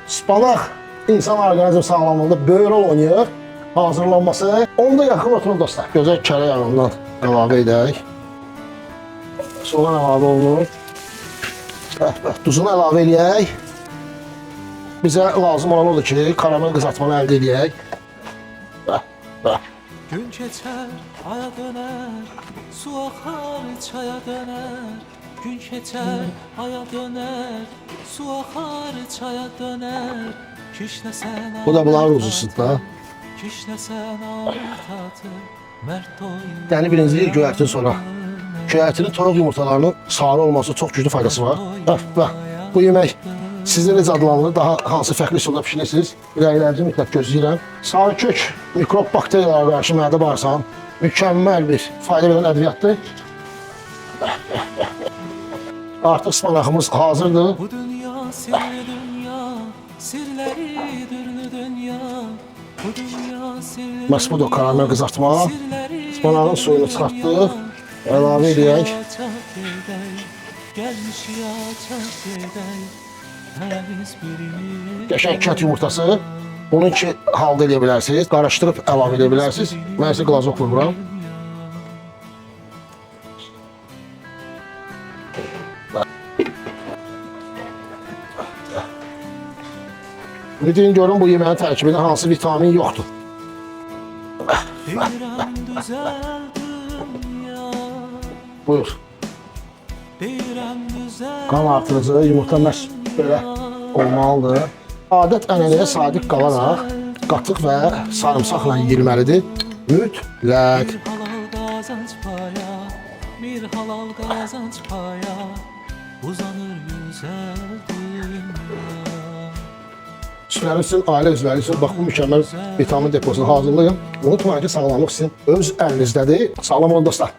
Spanaq insan orqanizm sağlamlığında böyük rol oynayır. Hazırlanması. Onda yaxın oturun dostlar. Gözəl kərə yağından əlavə edək. Soğan əlavə olunur. Duzunu əlavə edək. Bizə lazım olan odur ki, karamel qızartmanı əldə edək. Gün keçər, aya dönər, su axar, çaya dönər. Gün keçər, aya dönər, su axar, çaya dönər. Kişnəsən Bu da bunlar uzusudur da. Kişnəsən ağır tatı, mərd doyur. Yəni birinci deyil göyərtin sonra. Göyərtinin toyuq yumurtalarının sarı olması çox güclü faydası var. Bu yemək sizdə necə adlanır, daha hansı fərqli üsulda pişirirsiniz? Ürəklərinizi mütləq gözləyirəm. Sarı kök mikrob bakteriyalara qarşı mədə bağırsağın mükəmməl bir fayda verən ədviyyatdır. Artıq spanağımız hazırdır. Bu dünya sirli dünya, sirləri dürlü dünya. Bu dünya sirli Masmudo karamel qızartma. sirləri Spanağın suyunu çıxartdıq. Əlavə edək. Gəlmiş ya çaq gedək. Hərəmiz birimiz. Qəşəng kət yumurtası. Bunun ki halda edə bilərsiniz. Qarışdırıb əlavə edə bilərsiniz. Mən sizə qlazok vururam. Deyin görün bu yeməyin tərkibində hansı vitamin yoxdur. Deyirəm düzəl dünya. Buyur. Deyirəm düzəl. Qan artırıcı, yumurta məhz belə olmalıdır. Adət ənənəyə sadiq qalaraq qatıq və sarımsaqla yeyilməlidir. Mütləq. Bir halal qazanc paya, bir halal qazanc paya. Uzanır güzel dünya. Sizlərin üçün, ailə üzvləri üçün bax bu mükəmməl vitamin deposunu hazırlayın. Unutmayın ki, sağlamlıq sizin öz əlinizdədir. Sağlam olun dostlar.